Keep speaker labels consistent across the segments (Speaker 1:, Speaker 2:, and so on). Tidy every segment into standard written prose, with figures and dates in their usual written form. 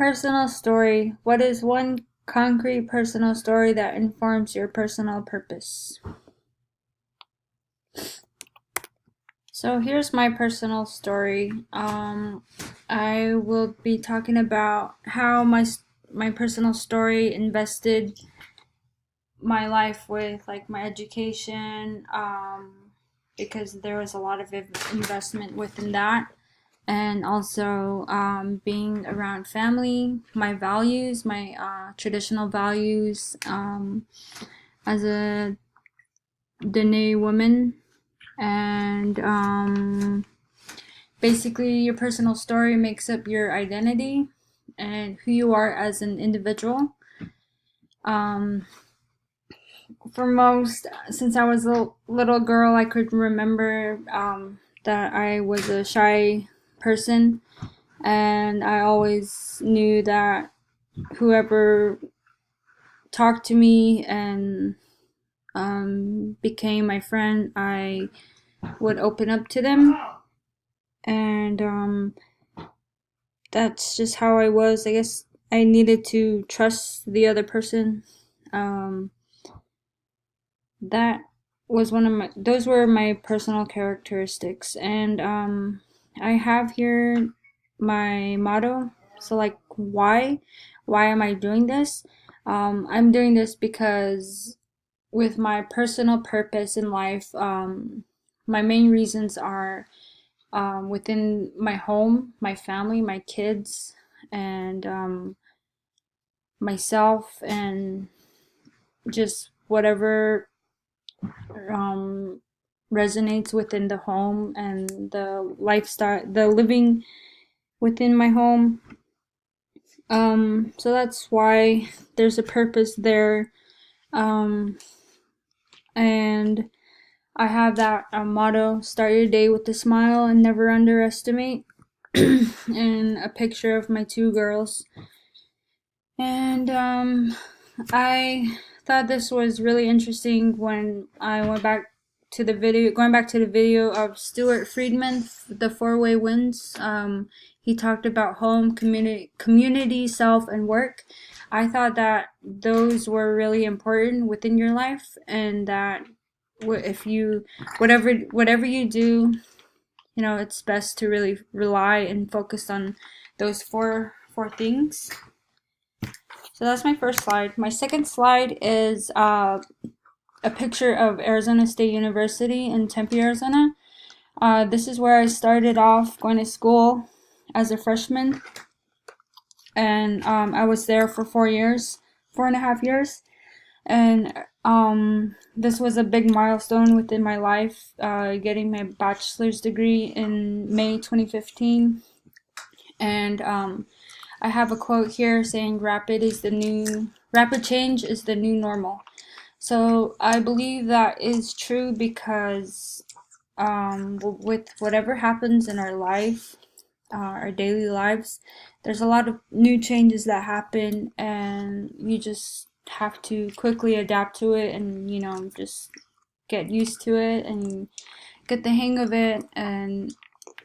Speaker 1: Personal story. What is one concrete personal story that informs your personal purpose? So here's my personal story. I will be talking about how my personal story invested my life with like my education, because there was a lot of investment within that, and also being around family, my values, my traditional values, as a Dene woman, and basically your personal story makes up your identity and who you are as an individual. Um, for most, since I was a little girl, I could remember that I was a shy person, and I always knew that whoever talked to me and became my friend, I would open up to them, and that's just how I was. I guess I needed to trust the other person. Um, that was one of my those were my personal characteristics, and I have here my motto. So like, why am I doing this? I'm doing this because with my personal purpose in life, my main reasons are within my home, my family, my kids, and myself, and just whatever um, resonates within the home and the lifestyle, the living within my home. So that's why there's a purpose there. Um, and I have that motto: start your day with a smile and never underestimate. And a picture of my two girls. And I thought this was really interesting when I went back to the video, going back to the video of Stuart Friedman, the four-way winds. He talked about home, community, self, and work. I thought that those were really important within your life, and that if you whatever you do, it's best to really rely and focus on those four things. So that's my first slide. My second slide is a picture of Arizona State University in Tempe, Arizona. This is where I started off going to school as a freshman, and I was there for 4 years, 4.5 years, and this was a big milestone within my life, getting my bachelor's degree in May 2015, and I have a quote here saying rapid change is the new normal. So I believe that is true because with whatever happens in our life, our daily lives, there's a lot of new changes that happen, and you just have to quickly adapt to it, and just get used to it and get the hang of it, and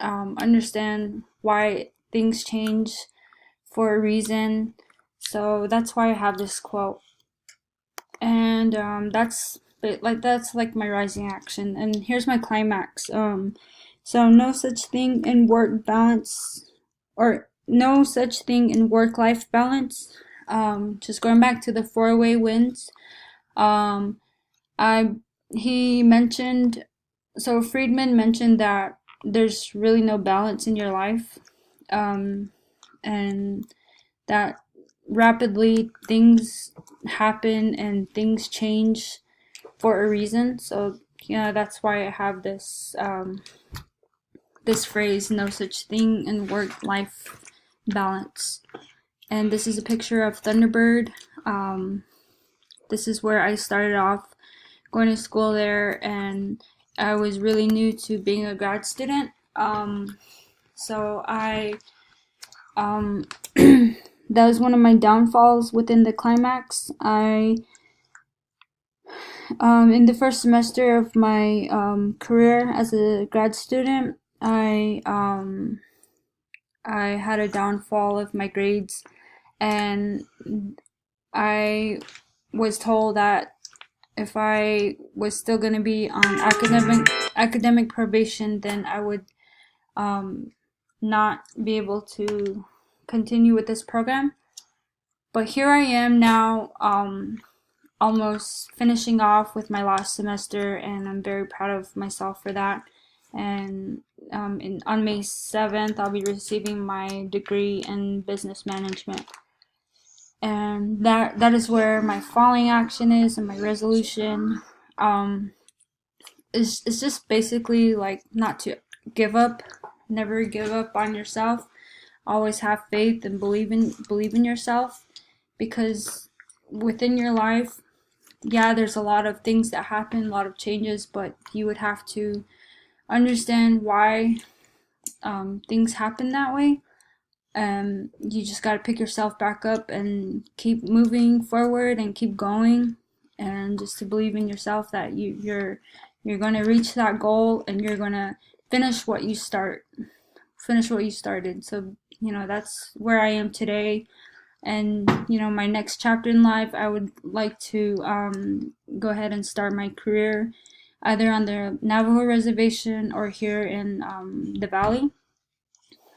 Speaker 1: understand why things change for a reason. So that's why I have this quote, and that's like my rising action. And here's my climax. So no such thing in work balance, or no such thing in work-life balance. Just going back to the four-way winds. Um, I he mentioned so Friedman mentioned that there's really no balance in your life, and that rapidly things happen and things change for a reason. So that's why I have this phrase: no such thing in work-life balance. And this is a picture of Thunderbird. This is where I started off going to school there, and I was really new to being a grad student. So I that was one of my downfalls within the climax. I in the first semester of my career as a grad student, I had a downfall of my grades. and I was told that if I was still going to be on academic probation, then I would not be able to continue with this program. But here I am now, almost finishing off with my last semester, and I'm very proud of myself for that. And on May 7th, I'll be receiving my degree in business management. And that is where my falling action is, and my resolution is just basically like not to give up, never give up on yourself. Always have faith and believe in yourself, because within your life, yeah, there's a lot of things that happen, a lot of changes, but you would have to understand why things happen that way. You just got to pick yourself back up and keep moving forward and keep going, and just to believe in yourself that you're going to reach that goal, and you're going to finish what you started. So that's where I am today. And my next chapter in life, I would like to go ahead and start my career either on the Navajo reservation or here in the valley.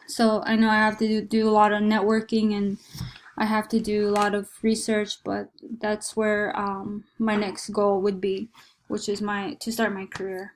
Speaker 1: So I know I have to do a lot of networking, and I have to do a lot of research, but that's where my next goal would be, which is to start my career.